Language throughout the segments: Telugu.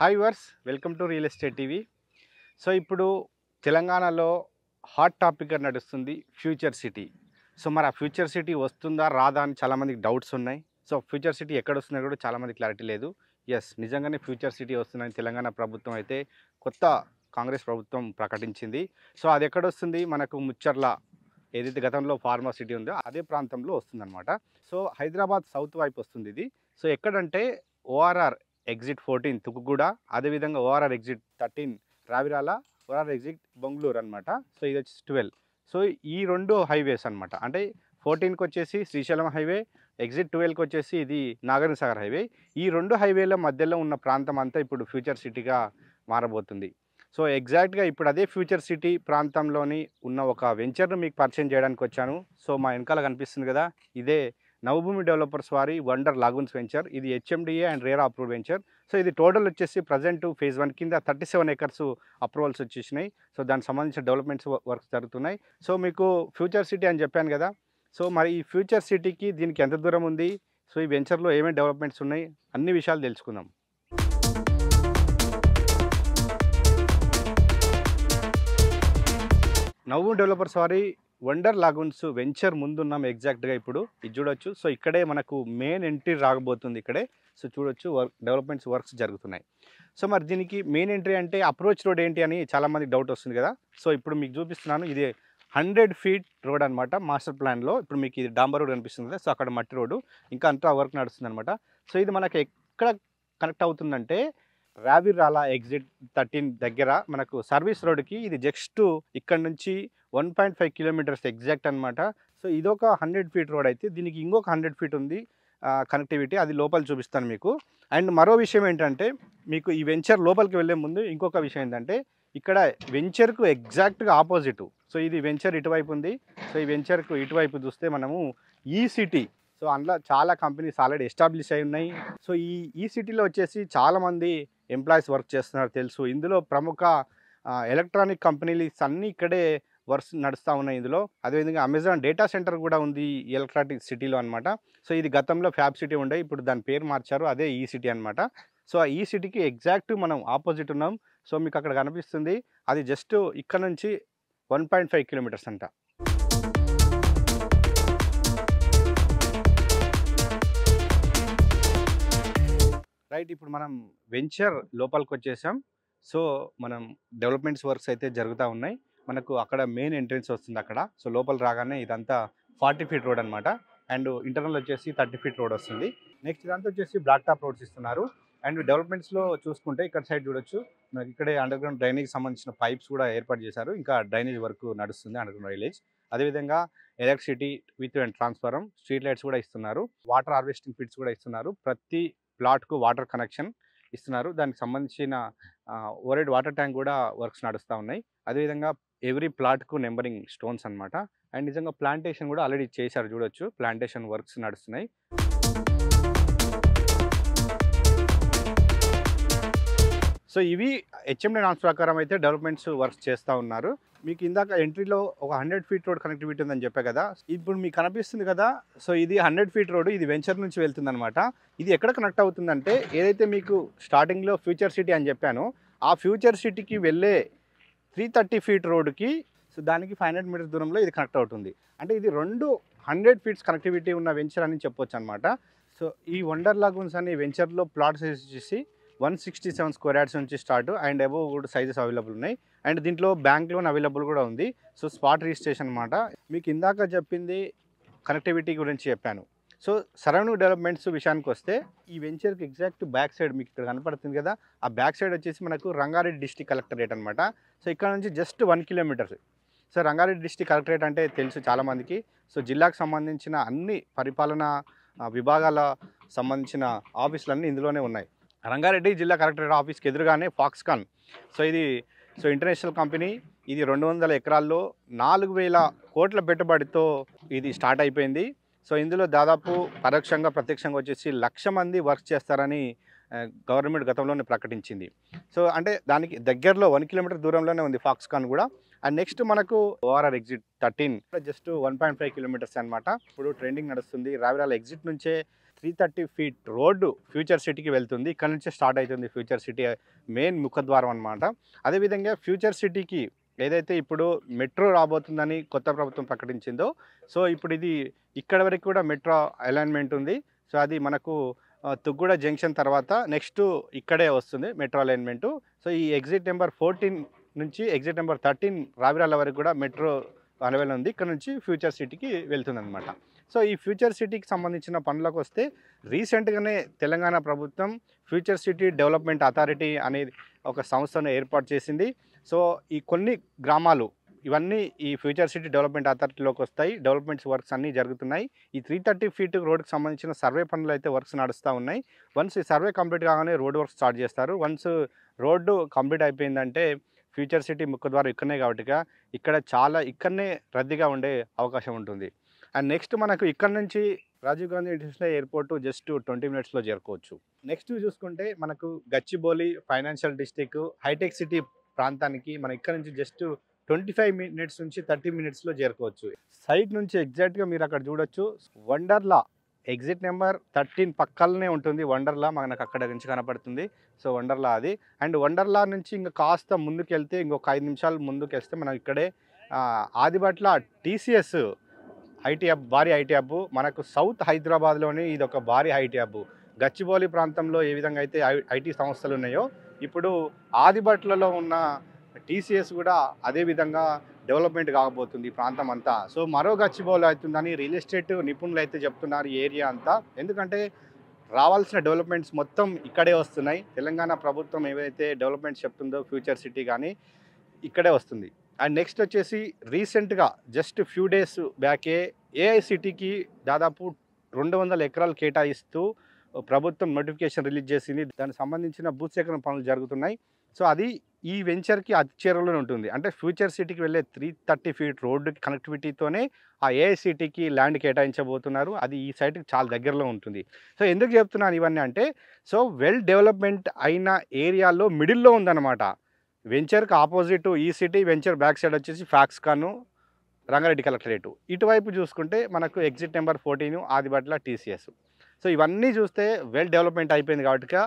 Hi viewers welcome to real estate TV. So ఇప్పుడు తెలంగాణలో హాట్ టాపిక్గా నడుస్తుంది ఫ్యూచర్ సిటీ. సో మరి ఆ ఫ్యూచర్ సిటీ వస్తుందా రాదా అని చాలామందికి డౌట్స్ ఉన్నాయి. సో ఫ్యూచర్ సిటీ ఎక్కడ వస్తుందో కూడా చాలామంది క్లారిటీ లేదు. ఎస్, నిజంగానే ఫ్యూచర్ సిటీ వస్తుందని తెలంగాణ ప్రభుత్వం అయితే కొత్త కాంగ్రెస్ ప్రభుత్వం ప్రకటించింది. సో అది ఎక్కడ వస్తుంది? మనకు ముచ్చర్ల, ఏదైతే గతంలో ఫార్మా సిటీ ఉందో అదే ప్రాంతంలో వస్తుందన్నమాట. సో హైదరాబాద్ సౌత్ వైపు వస్తుంది ఇది. సో ఎక్కడంటే ఓఆర్ఆర్ ఎగ్జిట్ 14 తుకుగూడ, అదేవిధంగా ORR exit 13 Ravirala, ORR exit Bengaluru అనమాట. సో ఇది వచ్చేసి 12. సో ఈ రెండు హైవేస్ అనమాట. అంటే 14కి వచ్చేసి శ్రీశైలం హైవే, ఎగ్జిట్ 12కి వచ్చేసి ఇది నాగార్జున సాగర్ హైవే. ఈ రెండు హైవేల మధ్యలో ఉన్న ప్రాంతం అంతా ఇప్పుడు ఫ్యూచర్ సిటీగా మారబోతుంది. సో ఎగ్జాక్ట్గా ఇప్పుడు అదే ఫ్యూచర్ సిటీ ప్రాంతంలోని ఉన్న ఒక వెంచర్ను మీకు పరిచయం చేయడానికి వచ్చాను. సో మా వెనకాల కనిపిస్తుంది కదా, ఇదే నవభూమి డెవలపర్స్ వారి వండర్ లాగూన్స్ వెంచర్. ఇది HMDA and RERA approved venture. So ఇది టోటల్ వచ్చేసి ప్రజెంట్ ఫేజ్ 1 కింద 37 ఎకర్స్ అప్రూవల్స్ వచ్చేసినాయి. సో దానికి సంబంధించిన డెవలప్మెంట్స్ వర్క్స్ జరుగుతున్నాయి. సో మీకు ఫ్యూచర్ సిటీ అని చెప్పాను కదా. సో మరి ఈ ఫ్యూచర్ సిటీకి దీనికి ఎంత దూరం ఉంది, సో ఈ వెంచర్లో ఏమేమి డెవలప్మెంట్స్ ఉన్నాయి, అన్ని విషయాలు తెలుసుకుందాం. నవభూమి డెవలపర్స్ వారి వండర్ లాగూన్స్ వెంచర్ ముందున్నాం ఎగ్జాక్ట్గా. ఇప్పుడు ఇది చూడొచ్చు. సో ఇక్కడే మనకు మెయిన్ ఎంట్రీ రాకపోతుంది ఇక్కడే. సో చూడొచ్చు డెవలప్మెంట్స్ వర్క్స్ జరుగుతున్నాయి. సో మరి దీనికి మెయిన్ ఎంట్రీ అంటే అప్రోచ్ రోడ్ ఏంటి అని చాలామంది డౌట్ వస్తుంది కదా. సో ఇప్పుడు మీకు చూపిస్తున్నాను. ఇది 100 ఫీట్ రోడ్ అనమాట మాస్టర్ ప్లాన్లో. ఇప్పుడు మీకు ఇది డాంబర్ రోడ్ కనిపిస్తుంది కదా. సో అక్కడ మట్టి రోడ్డు, ఇంకా అంతా వర్క్ నడుస్తుంది అనమాట. సో ఇది మనకు ఎక్కడ కనెక్ట్ అవుతుందంటే రావిరాల ఎగ్జిట్ 13 దగ్గర మనకు సర్వీస్ రోడ్కి ఇది జస్ట్ ఇక్కడ నుంచి 1.5 కిలోమీటర్స్ ఎగ్జాక్ట్ అనమాట. సో ఇదొక 100 ఫీట్ రోడ్ అయితే దీనికి ఇంకొక 100 ఫీట్ ఉంది కనెక్టివిటీ. అది లోపల చూపిస్తాను మీకు. అండ్ మరో విషయం ఏంటంటే, మీకు ఈ వెంచర్ లోపలికి వెళ్ళే ముందు ఇంకొక విషయం ఏంటంటే, ఇక్కడ వెంచర్కు ఎగ్జాక్ట్గా ఆపోజిట్. సో ఇది వెంచర్ ఇటువైపు ఉంది. సో ఈ వెంచర్కు ఇటువైపు చూస్తే మనము ఈ సిటీ, సో అందులో చాలా కంపెనీస్ ఆల్రెడీ ఎస్టాబ్లిష్ అయి ఉన్నాయి. సో ఈ సిటీలో వచ్చేసి చాలామంది ఎంప్లాయీస్ వర్క్ చేస్తున్నారు తెలుసు. ఇందులో ప్రముఖ ఎలక్ట్రానిక్ కంపెనీలు అన్నీ ఇక్కడే వర్క్స్ నడుస్తూ ఉన్నాయి ఇందులో. అదేవిధంగా అమెజాన్ డేటా సెంటర్ కూడా ఉంది ఈ ఎలక్ట్రానిక్ సిటీలో అనమాట. సో ఇది గతంలో ఫ్యాబ్ సిటీ ఉండే, ఇప్పుడు దాని పేరు మార్చారు, అదే ఈ సిటీ అనమాట. సో ఈ సిటీకి ఎగ్జాక్ట్ మనం ఆపోజిట్ ఉన్నాం. సో మీకు అక్కడ కనిపిస్తుంది, అది జస్ట్ ఇక్కడ నుంచి 1.5 కిలోమీటర్స్ అంట. రైట్, ఇప్పుడు మనం వెంచర్ లోపలికి వచ్చేసాం. సో మనం డెవలప్మెంట్స్ వర్క్స్ అయితే జరుగుతూ ఉన్నాయి. మనకు అక్కడ మెయిన్ ఎంట్రెన్స్ వస్తుంది అక్కడ. సో లోపల రాగానే ఇదంతా 40 ఫీట్ రోడ్ అనమాట. అండ్ ఇంటర్నల్ వచ్చేసి 30 ఫీట్ రోడ్ వస్తుంది. నెక్స్ట్ ఇదంతా వచ్చేసి బ్లాక్ టాప్ రోడ్స్ ఇస్తున్నారు. అండ్ డెవలప్మెంట్స్లో చూసుకుంటే ఇక్కడ సైడ్ చూడొచ్చు, మనకి ఇక్కడే అండర్ గ్రౌండ్ డ్రైనేజ్ సంబంధించిన పైప్స్ కూడా ఏర్పాటు చేశారు. ఇంకా డ్రైనేజ్ వర్క్ నడుస్తుంది, అండర్ గ్రౌండ్ డ్రైనేజ్. అదేవిధంగా electricity with and transformer, street lights కూడా ఇస్తున్నారు. వాటర్ హార్వెస్టింగ్ పిట్స్ కూడా ఇస్తున్నారు. ప్రతి ప్లాట్కు వాటర్ కనెక్షన్ ఇస్తున్నారు. దానికి సంబంధించిన ఓవర్ హెడ్ వాటర్ ట్యాంక్ కూడా వర్క్స్ నడుస్తూ ఉన్నాయి. అదేవిధంగా ఎవ్రీ ప్లాట్కు నెంబరింగ్ స్టోన్స్ అనమాట. అండ్ నిజంగా ప్లాంటేషన్ కూడా ఆల్రెడీ చేశారు, చూడొచ్చు. ప్లాంటేషన్ వర్క్స్ నడుస్తున్నాయి. సో ఇవి హెచ్ఎండి నామ్స్ ప్రకారం అయితే డెవలప్మెంట్స్ వర్క్స్ చేస్తూ ఉన్నారు. మీకు ఇందాక ఎంట్రీలో ఒక 100 ఫీట్ రోడ్ కనెక్టివిటీ ఉందని చెప్పా కదా. ఇప్పుడు మీకు కనిపిస్తుంది కదా. సో ఇది 100 ఫీట్ రోడ్, ఇది వెంచర్ నుంచి వెళ్తుంది అనమాట. ఇది ఎక్కడ కనెక్ట్ అవుతుందంటే, ఏదైతే మీకు స్టార్టింగ్లో ఫ్యూచర్ సిటీ అని చెప్పానో ఆ ఫ్యూచర్ సిటీకి వెళ్ళే 330 ఫీట్ రోడ్కి, సో దానికి 500 మీటర్స్ దూరంలో ఇది కనెక్ట్ అవుతుంది. అంటే ఇది 100 ఫీట్స్ కనెక్టివిటీ ఉన్న వెంచర్ అని చెప్పొచ్చు అనమాట. సో ఈ వండర్ లాగూన్స్ అనే వెంచర్లో ప్లాట్స్ వచ్చేసి 167 స్క్వేర్ యార్డ్స్ నుంచి స్టార్ట్ అండ్ అబోవ్ కూడా సైజెస్ అవైలబుల్ ఉన్నాయి. అండ్ దీంట్లో బ్యాంక్ లోన్ అవైలబుల్ కూడా ఉంది. సో స్పాట్ రిజిస్ట్రేషన్ అనమాట. మీకు ఇందాక చెప్పింది కనెక్టివిటీ గురించి చెప్పాను. సో సరౌండింగ్ డెవలప్మెంట్స్ విషయానికి వస్తే, ఈ వెంచర్కి ఎగ్జాక్ట్ బ్యాక్ సైడ్ మీకు ఇక్కడ కనపడుతుంది కదా, ఆ బ్యాక్ సైడ్ వచ్చేసి మనకు రంగారెడ్డి డిస్ట్రిక్ట్ కలెక్టరేట్ అనమాట. సో ఇక్కడ నుంచి just 1 kilometres. So Rangareddy district collectorate అంటే తెలుసు చాలామందికి. సో జిల్లాకు సంబంధించిన అన్ని పరిపాలనా విభాగాల సంబంధించిన ఆఫీసులన్నీ ఇందులోనే ఉన్నాయి. రంగారెడ్డి జిల్లా కలెక్టరేట్ ఆఫీస్కి ఎదురుగానే ఫాక్స్కాన్. So international company. ఇది 200 ఎకరాల్లో 4000 కోట్ల పెట్టుబడితో ఇది స్టార్ట్ అయిపోయింది. సో ఇందులో దాదాపు పరోక్షంగా ప్రత్యక్షంగా వచ్చేసి 1,00,000 మంది వర్క్ చేస్తారని గవర్నమెంట్ గతంలోనే ప్రకటించింది. సో అంటే దానికి దగ్గరలో 1 కిలోమీటర్ దూరంలోనే ఉంది ఫాక్స్కాన్ కూడా. అండ్ నెక్స్ట్ మనకు ఓఆర్ఆర్ ఎగ్జిట్ 13 జస్ట్ 1.5 కిలోమీటర్స్ అనమాట. ఇప్పుడు ట్రెండింగ్ నడుస్తుంది. రావిరాల ఎగ్జిట్ నుంచే 330 ఫీట్ రోడ్డు ఫ్యూచర్ సిటీకి వెళ్తుంది. ఇక్కడ నుంచే స్టార్ట్ అవుతుంది ఫ్యూచర్ సిటీ మెయిన్ ముఖద్వారం అనమాట. అదేవిధంగా ఫ్యూచర్ సిటీకి ఏదైతే ఇప్పుడు మెట్రో రాబోతుందని కొత్త ప్రభుత్వం ప్రకటించిందో, సో ఇప్పుడు ఇది ఇక్కడ వరకు కూడా మెట్రో అలైన్మెంట్ ఉంది. సో అది మనకు తుగ్గూడ జంక్షన్ తర్వాత నెక్స్ట్ ఇక్కడే వస్తుంది మెట్రో అలైన్మెంటు. సో ఈ ఎగ్జిట్ నెంబర్ 14 నుంచి ఎగ్జిట్ నెంబర్ 13 రావిరాల వరకు కూడా మెట్రో అవైలబుల్ ఉంది. ఇక్కడ నుంచి ఫ్యూచర్ సిటీకి వెళ్తుందన్నమాట. సో ఈ ఫ్యూచర్ సిటీకి సంబంధించిన పనులకు వస్తే రీసెంట్గానే తెలంగాణ ప్రభుత్వం ఫ్యూచర్ సిటీ డెవలప్మెంట్ అథారిటీ అనేది ఒక సంస్థను ఏర్పాటు చేసింది. సో ఈ కొన్ని గ్రామాలు ఇవన్నీ ఈ ఫ్యూచర్ సిటీ డెవలప్మెంట్ అథారిటీలోకి వస్తాయి. డెవలప్మెంట్స్ వర్క్స్ అన్నీ జరుగుతున్నాయి. ఈ 330 ఫీట్ రోడ్కి సంబంధించిన సర్వే పనులు అయితే వర్క్స్ నడుస్తూ ఉన్నాయి. వన్స్ ఈ సర్వే కంప్లీట్ కాగానే రోడ్ వర్క్ స్టార్ట్ చేస్తారు. వన్స్ రోడ్డు కంప్లీట్ అయిపోయిందంటే ఫ్యూచర్ సిటీ ముఖద్వారం ఇక్కడనే కాబట్టి ఇక్కడ ఇక్కడనే రద్దీగా ఉండే అవకాశం ఉంటుంది. అండ్ నెక్స్ట్ మనకు ఇక్కడ నుంచి Rajiv Gandhi international airport just 20 మినిట్స్లో చేరుకోవచ్చు. నెక్స్ట్ చూసుకుంటే మనకు Gachibowli financial district hitech city ప్రాంతానికి మనం ఇక్కడ నుంచి జస్ట్ 25 మినిట్స్ నుంచి 30 మినిట్స్లో చేరుకోవచ్చు. సైట్ నుంచి ఎగ్జాక్ట్గా మీరు అక్కడ చూడొచ్చు. వండర్లా ఎగ్జిట్ నెంబర్ 13 పక్కలనే ఉంటుంది వండర్లా, మనకు అక్కడ నుంచి కనపడుతుంది. సో వండర్లా అది. అండ్ వండర్లా నుంచి ఇంకా కాస్త ముందుకెళ్తే ఇంకొక 5 నిమిషాలు ముందుకు మనం ఇక్కడే ఆదిబట్ల TCS ఐటీ హబ్, భారీ ఐటీ హబ్. మనకు సౌత్ హైదరాబాద్లోని ఇది ఒక భారీ ఐటీ హబ్. గచ్చిబౌలి ప్రాంతంలో ఏ విధంగా అయితే ఐటీ సంస్థలు ఉన్నాయో ఇప్పుడు ఆదిబట్లలో ఉన్న TCS కూడా అదే విధంగా డెవలప్మెంట్ కాకపోతుంది ఈ ప్రాంతం అంతా. సో మరో గచ్చిబౌలి అవుతుందని రియల్ ఎస్టేట్ నిపుణులు అయితే చెప్తున్నారు ఈ ఏరియా అంతా. ఎందుకంటే రావాల్సిన డెవలప్మెంట్స్ మొత్తం ఇక్కడే వస్తున్నాయి. తెలంగాణ ప్రభుత్వం ఏవైతే డెవలప్మెంట్స్ చెప్తుందో ఫ్యూచర్ సిటీ కానీ ఇక్కడే వస్తుంది. అండ్ నెక్స్ట్ వచ్చేసి రీసెంట్గా జస్ట్ ఫ్యూ డేస్ బ్యాకే AICTకి దాదాపు 200 ఎకరాలు కేటాయిస్తూ ప్రభుత్వం నోటిఫికేషన్ రిలీజ్ చేసింది. దానికి సంబంధించిన భూసేకరణ పనులు జరుగుతున్నాయి. సో అది ఈ వెంచర్కి అతి చేరువలోనే ఉంటుంది. అంటే ఫ్యూచర్ సిటీకి వెళ్ళే 330 ఫీట్ రోడ్డు కనెక్టివిటీతోనే ఆ AICTకి ల్యాండ్ కేటాయించబోతున్నారు. అది ఈ సైట్కి చాలా దగ్గరలో ఉంటుంది. సో ఎందుకు చెప్తున్నాను ఇవన్నీ అంటే, సో వెల్ డెవలప్మెంట్ అయిన ఏరియాలో మిడిల్లో ఉందన్నమాట. వెంచర్కి ఆపోజిట్ ఈ సిటీ, వెంచర్ బ్యాక్ సైడ్ వచ్చేసి ఫాక్స్కాను, రంగారెడ్డి కలెక్టరేటు. ఇటువైపు చూసుకుంటే మనకు exit number 14 Adibatla TCS. So ఇవన్నీ చూస్తే వెల్ డెవలప్మెంట్ అయిపోయింది కాబట్టి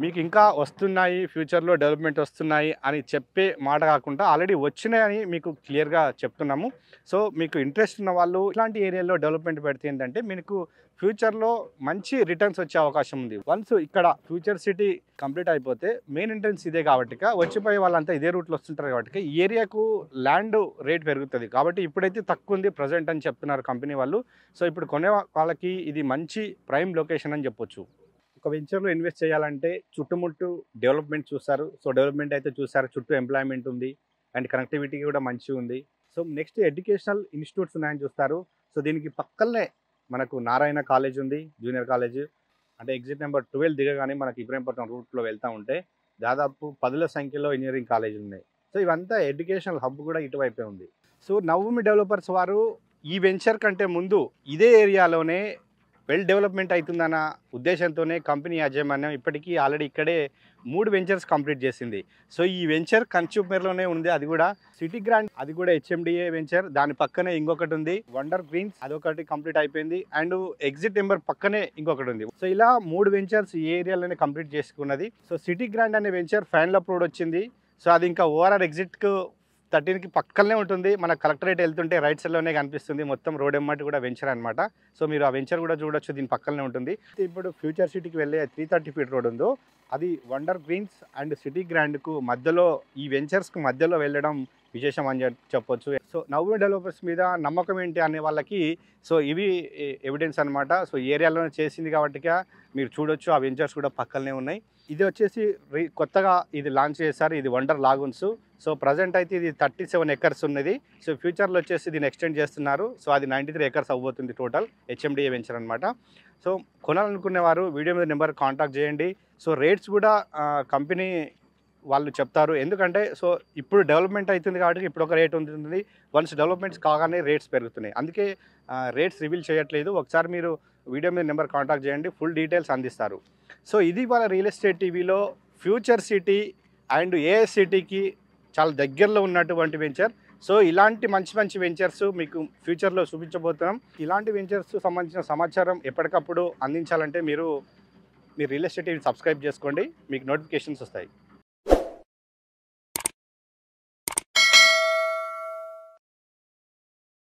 మీకు ఇంకా వస్తున్నాయి, ఫ్యూచర్లో డెవలప్మెంట్ వస్తున్నాయి అని చెప్పే మాట కాకుండా ఆల్రెడీ వచ్చినాయని మీకు క్లియర్గా చెప్తున్నాము. సో మీకు ఇంట్రెస్ట్ ఉన్న వాళ్ళు ఇట్లాంటి ఏరియాలో డెవలప్మెంట్ పెడితే ఏంటంటే మీకు ఫ్యూచర్లో మంచి రిటర్న్స్ వచ్చే అవకాశం ఉంది. వన్స్ ఇక్కడ ఫ్యూచర్ సిటీ కంప్లీట్ అయిపోతే మెయిన్ ఎంట్రన్స్ ఇదే కాబట్టి వచ్చిపోయే వాళ్ళంతా ఇదే రూట్లో వస్తుంటారు కాబట్టి ఈ ఏరియాకు ల్యాండ్ రేట్ పెరుగుతుంది. కాబట్టి ఇప్పుడైతే తక్కువ ఉంది ప్రజెంట్ అని చెప్తున్నారు కంపెనీ వాళ్ళు. సో ఇప్పుడు కొనే వాళ్ళకి ఇది మంచి ప్రైమ్ లొకేషన్ అని చెప్పొచ్చు. ఒక వెంచర్లో ఇన్వెస్ట్ చేయాలంటే చుట్టుముట్టు డెవలప్మెంట్ చూస్తారు. సో డెవలప్మెంట్ అయితే చూస్తారు, చుట్టూ ఎంప్లాయ్మెంట్ ఉంది అండ్ కనెక్టివిటీ కూడా మంచిగా ఉంది. సో నెక్స్ట్ ఎడ్యుకేషనల్ ఇన్స్టిట్యూట్స్ ఉన్నాయని చూస్తారు. సో దీనికి పక్కనే మనకు నారాయణ కాలేజ్ ఉంది, జూనియర్ కాలేజ్. అంటే ఎగ్జిట్ నెంబర్ 12 దిగగానే మనకి ఇబ్రహీంపట్నం రూట్లో వెళ్తూ ఉంటే దాదాపు 10ల సంఖ్యలో ఇంజనీరింగ్ కాలేజీలు ఉన్నాయి. సో ఇవంతా ఎడ్యుకేషనల్ హబ్ కూడా ఇటువైపే ఉంది. సో నవమి డెవలపర్స్ వారు ఈ వెంచర్ కంటే ముందు ఇదే ఏరియాలోనే వెల్ డెవలప్మెంట్ అవుతుందన్న ఉద్దేశంతోనే కంపెనీ యాజమాన్యం ఇప్పటికీ ఆల్రెడీ ఇక్కడే 3 వెంచర్స్ కంప్లీట్ చేసింది. సో ఈ వెంచర్ కన్స్యూమర్లోనే ఉంది. అది కూడా సిటీ గ్రాండ్, అది కూడా HMDA వెంచర్. దాని పక్కనే ఇంకొకటి ఉంది వండర్ గ్రీన్స్, అదొకటి కంప్లీట్ అయిపోయింది. అండ్ ఎగ్జిట్ నెంబర్ పక్కనే ఇంకొకటి ఉంది. సో ఇలా 3 వెంచర్స్ ఈ ఏరియాలోనే కంప్లీట్ చేసుకున్నది. సో సిటీ గ్రాండ్ అనే వెంచర్ ఫైనల్ అప్రూవ్ వచ్చింది. సో అది ఇంకా ORR ఎగ్జిట్కు 13కి పక్కనే ఉంటుంది. మన కలెక్టరేట్ వెళ్తుంటే రైట్ సైడ్లోనే కనిపిస్తుంది. మొత్తం రోడ్ ఎమ్మటి కూడా వెంచర్ అనమాట. సో మీరు ఆ వెంచర్ కూడా చూడొచ్చు, దీని పక్కనే ఉంటుంది. ఇప్పుడు ఫ్యూచర్ సిటీకి వెళ్ళే 330 ఫీట్ రోడ్ ఉందో అది వండర్ గ్రీన్స్ అండ్ సిటీ గ్రాండ్కు మధ్యలో, ఈ వెంచర్స్కి మధ్యలో వెళ్ళడం విశేషం అని చెప్పొచ్చు. సో నవ్వు డెవలపర్స్ మీద నమ్మకం ఏంటి అనే వాళ్ళకి సో ఇవి ఎవిడెన్స్ అనమాట. సో ఏరియాలోనే చేసింది కాబట్టి మీరు చూడొచ్చు, ఆ వెంచర్స్ కూడా పక్కనే ఉన్నాయి. ఇది వచ్చేసి కొత్తగా ఇది లాంచ్ చేశారు. ఇది వండర్ లాగున్స్. సో ప్రజెంట్ అయితే ఇది 37 ఎకర్స్ ఉన్నది. సో ఫ్యూచర్లో వచ్చేసి దీన్ని ఎక్స్టెండ్ చేస్తున్నారు. సో అది 93 ఎకర్స్ అవ్వబోతుంది టోటల్. HMDA వెంచర్ అనమాట. సో కొనాలనుకునే వారు వీడియో మీద నెంబర్ కాంటాక్ట్ చేయండి. సో రేట్స్ కూడా కంపెనీ వాళ్ళు చెప్తారు. ఎందుకంటే సో ఇప్పుడు డెవలప్మెంట్ అవుతుంది కాబట్టి ఇప్పుడు ఒక రేట్ ఉంటుంది. వన్స్ డెవలప్మెంట్స్ కాగానే రేట్స్ పెరుగుతున్నాయి. అందుకే రేట్స్ రివీల్ చేయట్లేదు. ఒకసారి మీరు వీడియో మీద నెంబర్ కాంటాక్ట్ చేయండి, ఫుల్ డీటెయిల్స్ అందిస్తారు. సో ఇది వాళ్ళ రియల్ ఎస్టేట్ టీవీలో ఫ్యూచర్ సిటీ అండ్ AICTకి చాలా దగ్గరలో ఉన్నటువంటి వెంచర్. సో ఇలాంటి మంచి మంచి వెంచర్స్ మీకు ఫ్యూచర్లో చూపించబోతున్నాం. ఇలాంటి వెంచర్స్ సంబంధించిన సమాచారం ఎప్పటికప్పుడు అందించాలంటే మీరు రియల్ ఎస్టేట్ సబ్స్క్రైబ్ చేసుకోండి, మీకు నోటిఫికేషన్స్ వస్తాయి.